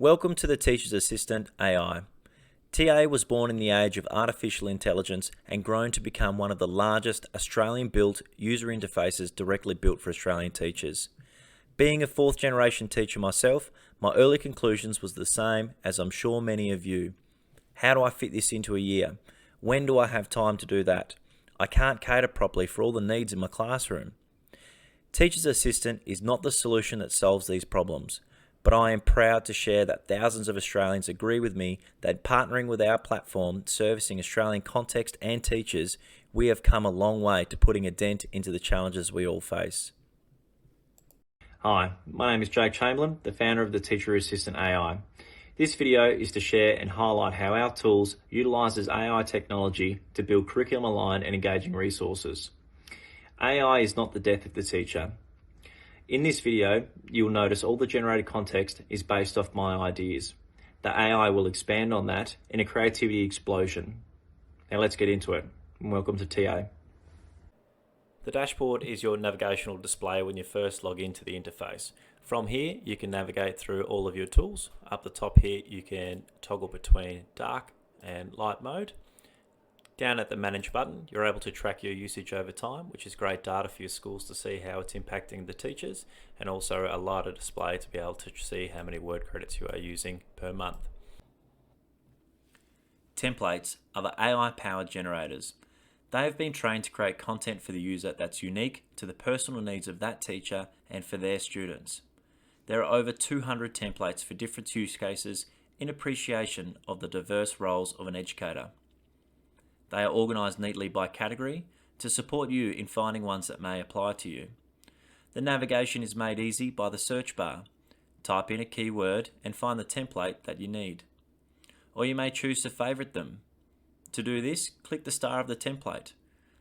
Welcome to the Teacher's Assistant AI. TA was born in the age of artificial intelligence and grown to become one of the largest Australian-built user interfaces directly built for Australian teachers. Being a fourth generation teacher myself, my early conclusions was the same as I'm sure many of you. How do I fit this into a year? When do I have time to do that? I can't cater properly for all the needs in my classroom. Teacher's Assistant is not the solution that solves these problems, but I am proud to share that thousands of Australians agree with me that partnering with our platform servicing Australian context and teachers, we have come a long way to putting a dent into the challenges we all face. Hi, my name is Jake Chamberlain, the founder of the Teacher Assistant AI. This video is to share and highlight how our tools utilises AI technology to build curriculum-aligned and engaging resources. AI is not the death of the teacher. In this video, you will notice all the generated context is based off my ideas. The AI will expand on that in a creativity explosion. Now let's get into it. Welcome to TA. The dashboard is your navigational display when you first log into the interface. From here, you can navigate through all of your tools. Up the top here, you can toggle between dark and light mode. Down at the Manage button, you're able to track your usage over time, which is great data for your schools to see how it's impacting the teachers, and also a lighter display to be able to see how many word credits you are using per month. Templates are the AI-powered generators. They have been trained to create content for the user that's unique to the personal needs of that teacher and for their students. There are over 200 templates for different use cases in appreciation of the diverse roles of an educator. They are organised neatly by category to support you in finding ones that may apply to you. The navigation is made easy by the search bar. Type in a keyword and find the template that you need. Or you may choose to favourite them. To do this, click the star of the template.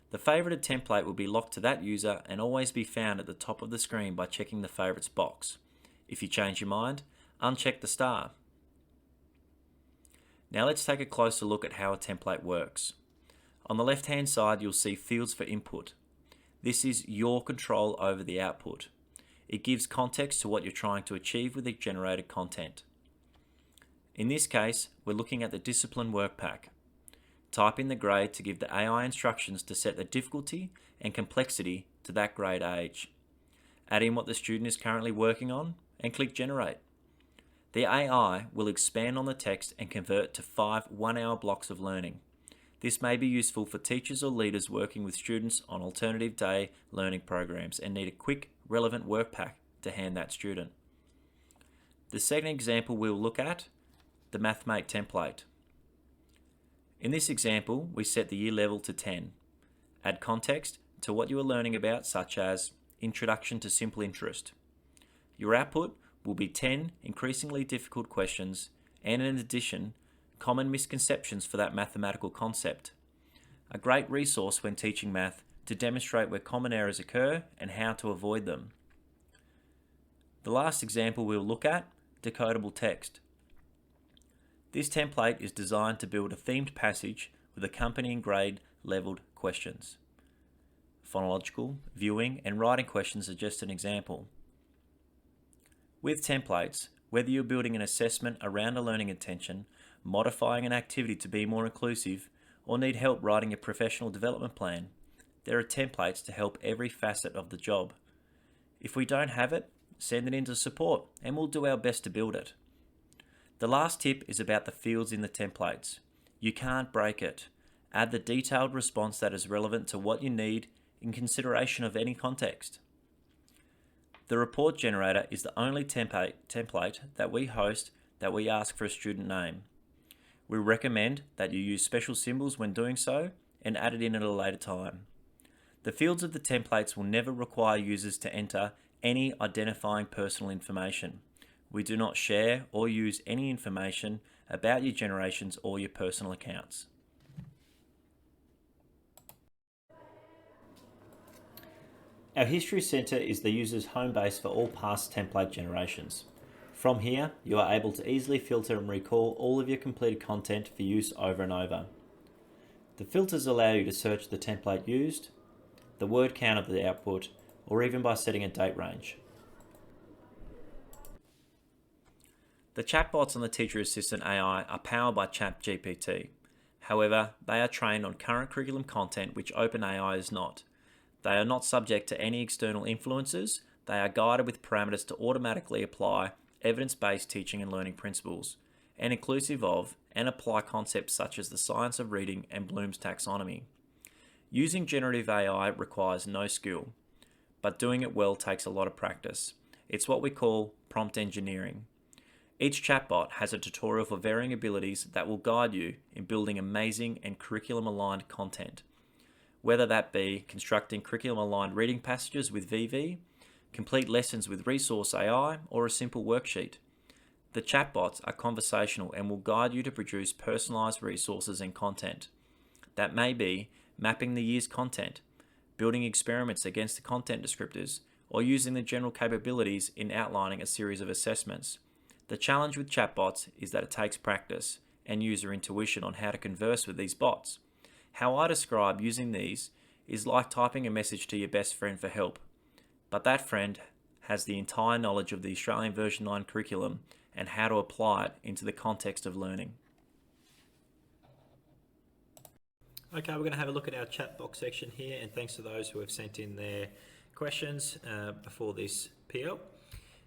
The favoured template will be locked to that user and always be found at the top of the screen by checking the favourites box. If you change your mind, uncheck the star. Now let's take a closer look at how a template works. On the left-hand side, you'll see fields for input. This is your control over the output. It gives context to what you're trying to achieve with the generated content. In this case, we're looking at the discipline workpack. Type in the grade to give the AI instructions to set the difficulty and complexity to that grade age. Add in what the student is currently working on and click Generate. The AI will expand on the text and convert to 5 one-hour blocks of learning. This may be useful for teachers or leaders working with students on alternative day learning programs and need a quick, relevant workpack to hand that student. The second example we'll look at, the Mathmate template. In this example, we set the year level to 10. Add context to what you are learning about, such as Introduction to Simple Interest. Your output will be 10 increasingly difficult questions and, in addition, common misconceptions for that mathematical concept. A great resource when teaching math to demonstrate where common errors occur and how to avoid them. The last example we'll look at, decodable text. This template is designed to build a themed passage with accompanying grade leveled questions. Phonological, viewing and writing questions are just an example. With templates, whether you're building an assessment around a learning intention, modifying an activity to be more inclusive, or need help writing a professional development plan, there are templates to help every facet of the job. If we don't have it, send it into support and we'll do our best to build it. The last tip is about the fields in the templates. You can't break it. Add the detailed response that is relevant to what you need in consideration of any context. The report generator is the only template that we host that we ask for a student name. We recommend that you use special symbols when doing so and add it in at a later time. The fields of the templates will never require users to enter any identifying personal information. We do not share or use any information about your generations or your personal accounts. Our History Center is the user's home base for all past template generations. From here, you are able to easily filter and recall all of your completed content for use over and over. The filters allow you to search the template used, the word count of the output, or even by setting a date range. The chatbots on the Teacher Assistant AI are powered by ChatGPT. However, they are trained on current curriculum content which OpenAI is not. They are not subject to any external influences. They are guided with parameters to automatically apply evidence-based teaching and learning principles, and inclusive of and apply concepts such as the science of reading and Bloom's taxonomy. Using generative AI requires no skill, but doing it well takes a lot of practice. It's what we call prompt engineering. Each chatbot has a tutorial for varying abilities that will guide you in building amazing and curriculum-aligned content, whether that be constructing curriculum-aligned reading passages with VV, complete lessons with Resource AI, or a simple worksheet. The chatbots are conversational and will guide you to produce personalized resources and content. That may be mapping the year's content, building experiments against the content descriptors, or using the general capabilities in outlining a series of assessments. The challenge with chatbots is that it takes practice and user intuition on how to converse with these bots. How I describe using these is like typing a message to your best friend for help, but that friend has the entire knowledge of the Australian version 9 curriculum and how to apply it into the context of learning. Okay, we're going to have a look at our chat box section here, and thanks to those who have sent in their questions before this PL.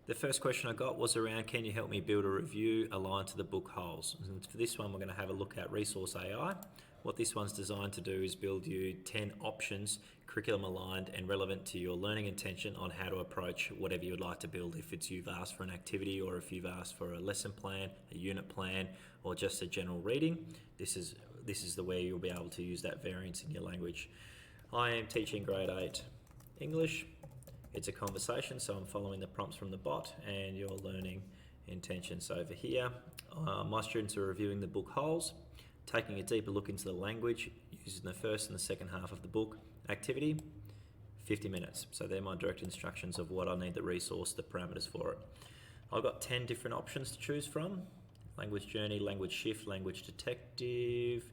The first question I got was around, can you help me build a review aligned to the book holes? And for this one, we're going to have a look at Resource AI. What this one's designed to do is build you 10 options, curriculum aligned and relevant to your learning intention on how to approach whatever you'd like to build. If it's you've asked for an activity, or if you've asked for a lesson plan, a unit plan, or just a general reading, this is the way you'll be able to use that variance in your language. I am teaching grade 8 English. It's a conversation, so I'm following the prompts from the bot and your learning intentions over here. My students are reviewing the book holes, taking a deeper look into the language using the first and the second half of the book. Activity, 50 minutes. So they're my direct instructions of what I need the resource, the parameters for it. I've got 10 different options to choose from. Language journey, language shift, language detective,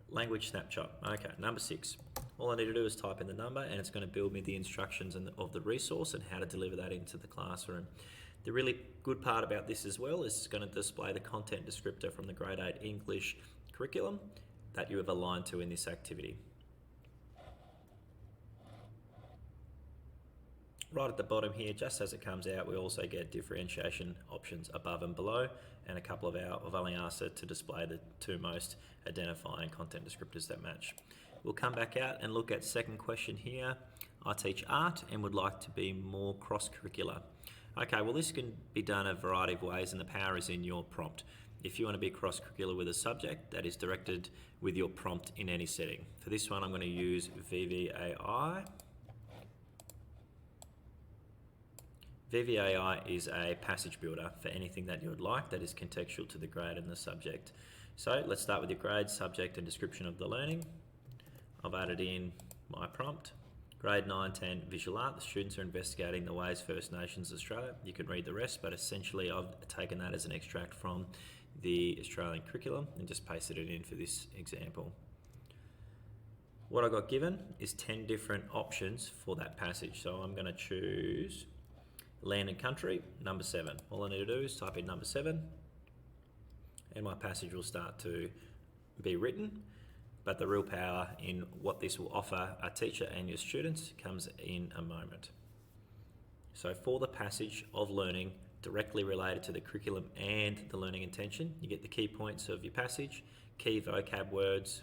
language snapshot. Okay, number 6. All I need to do is type in the number and it's going to build me the instructions of the resource and how to deliver that into the classroom. The really good part about this as well is it's going to display the content descriptor from the grade 8 English curriculum that you have aligned to in this activity. Right at the bottom here, just as it comes out, we also get differentiation options above and below, and a couple of I've only asked it to display the 2 most identifying content descriptors that match. We'll come back out and look at second question here. I teach art and would like to be more cross-curricular. Okay, well this can be done a variety of ways, and the power is in your prompt. If you want to be cross-curricular with a subject, that is directed with your prompt in any setting. For this one, I'm going to use VVAI. VVAI is a passage builder for anything that you would like that is contextual to the grade and the subject. So let's start with your grade, subject and description of the learning. I've added in my prompt. Grade 9, 10, visual art. The students are investigating the ways First Nations Australia. You can read the rest, but essentially I've taken that as an extract from the Australian curriculum and just pasted it in for this example. What I got given is 10 different options for that passage. So I'm going to choose land and country, number 7. All I need to do is type in number 7 and my passage will start to be written. But the real power in what this will offer a teacher and your students comes in a moment. So for the passage of learning directly related to the curriculum and the learning intention, you get the key points of your passage, key vocab words,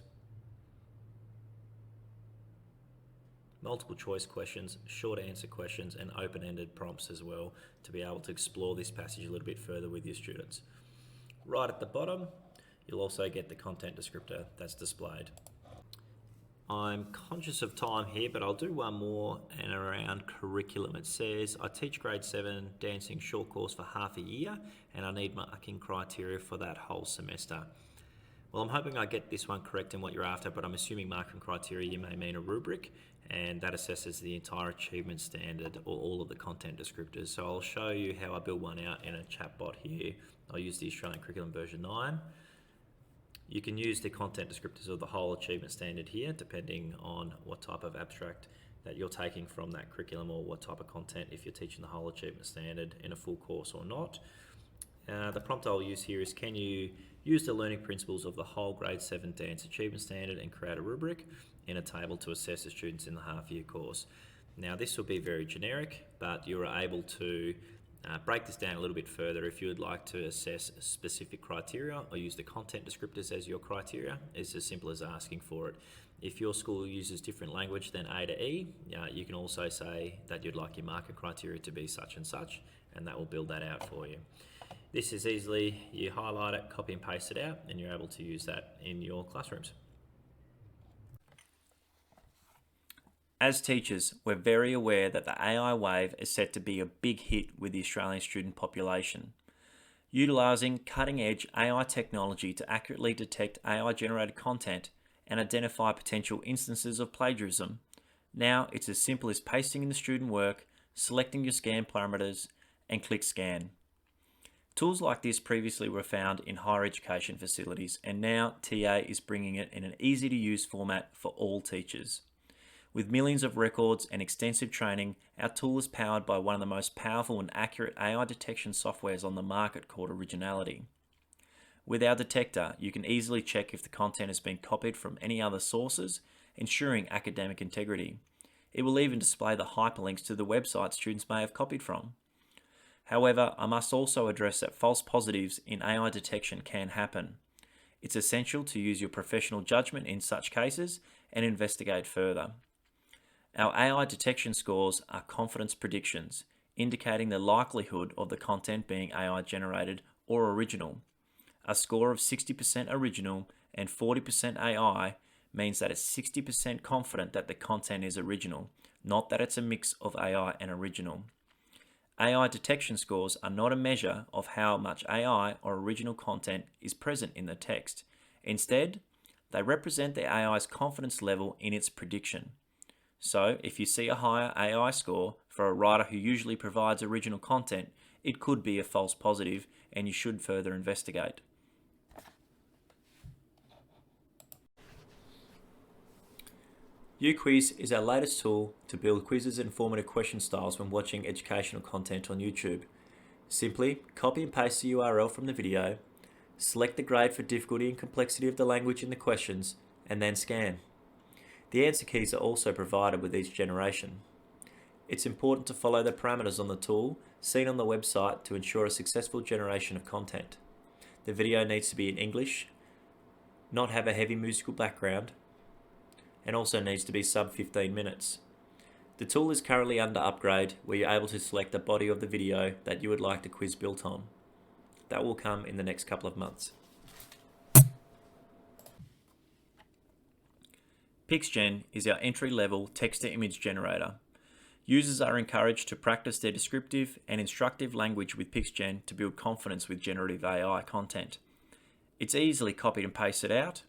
multiple choice questions, short answer questions, and open-ended prompts as well to be able to explore this passage a little bit further with your students. Right at the bottom, you'll also get the content descriptor that's displayed. I'm conscious of time here, but I'll do one more and around curriculum. It says, I teach grade 7 dancing short course for half a year and I need marking criteria for that whole semester. Well, I'm hoping I get this one correct in what you're after, but I'm assuming marking criteria, you may mean a rubric, and that assesses the entire achievement standard or all of the content descriptors. So I'll show you how I build one out in a chatbot here. I'll use the Australian Curriculum version 9. You can use the content descriptors of the whole achievement standard here, depending on what type of abstract that you're taking from that curriculum or what type of content, if you're teaching the whole achievement standard in a full course or not. The prompt I'll use here is, can you use the learning principles of the whole grade 7 dance achievement standard and create a rubric in a table to assess the students in the half-year course? Now this will be very generic, but you're able to break this down a little bit further if you would like to assess specific criteria or use the content descriptors as your criteria. It's as simple as asking for it. If your school uses different language than A to E, you can also say that you'd like your marker criteria to be such and such, and that will build that out for you. This is easily, you highlight it, copy and paste it out, and you're able to use that in your classrooms. As teachers, we're very aware that the AI wave is set to be a big hit with the Australian student population. Utilising cutting-edge AI technology to accurately detect AI-generated content and identify potential instances of plagiarism, now it's as simple as pasting in the student work, selecting your scan parameters, and click scan. Tools like this previously were found in higher education facilities, and now TA is bringing it in an easy-to-use format for all teachers. With millions of records and extensive training, our tool is powered by one of the most powerful and accurate AI detection softwares on the market called Originality. With our detector, you can easily check if the content has been copied from any other sources, ensuring academic integrity. It will even display the hyperlinks to the websites students may have copied from. However, I must also address that false positives in AI detection can happen. It's essential to use your professional judgment in such cases and investigate further. Our AI detection scores are confidence predictions, indicating the likelihood of the content being AI generated or original. A score of 60% original and 40% AI means that it's 60% confident that the content is original, not that it's a mix of AI and original. AI detection scores are not a measure of how much AI or original content is present in the text. Instead, they represent the AI's confidence level in its prediction. So, if you see a higher AI score for a writer who usually provides original content, it could be a false positive and you should further investigate. UQuiz is our latest tool to build quizzes and formative question styles when watching educational content on YouTube. Simply copy and paste the URL from the video, select the grade for difficulty and complexity of the language in the questions, and then scan. The answer keys are also provided with each generation. It's important to follow the parameters on the tool seen on the website to ensure a successful generation of content. The video needs to be in English, not have a heavy musical background, and also needs to be sub 15 minutes. The tool is currently under upgrade where you're able to select the body of the video that you would like the quiz built on. That will come in the next couple of months. PixGen is our entry-level text-to-image generator. Users are encouraged to practice their descriptive and instructive language with PixGen to build confidence with generative AI content. It's easily copied and pasted out.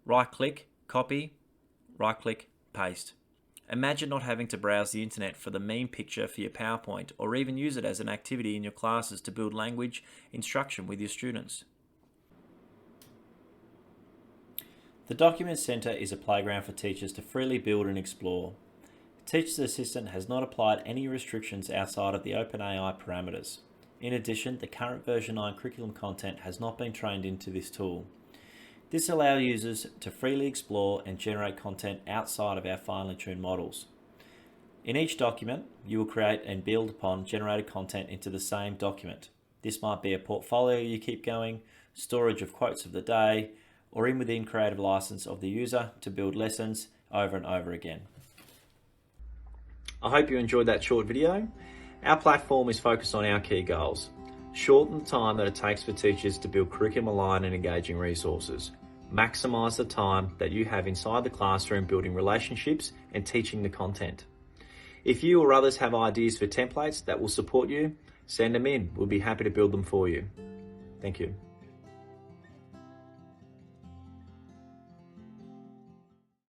Right-click, copy, right-click, paste. Imagine not having to browse the internet for the meme picture for your PowerPoint or even use it as an activity in your classes to build language instruction with your students. The Document Center is a playground for teachers to freely build and explore. Teacher's Assistant has not applied any restrictions outside of the OpenAI parameters. In addition, the current version 9 curriculum content has not been trained into this tool. This allows users to freely explore and generate content outside of our finely tuned models. In each document, you will create and build upon generated content into the same document. This might be a portfolio you keep going, storage of quotes of the day, or in within creative license of the user to build lessons over and over again. I hope you enjoyed that short video. Our platform is focused on our key goals. Shorten the time that it takes for teachers to build curriculum-aligned and engaging resources. Maximise the time that you have inside the classroom building relationships and teaching the content. If you or others have ideas for templates that will support you, send them in. We'll be happy to build them for you. Thank you.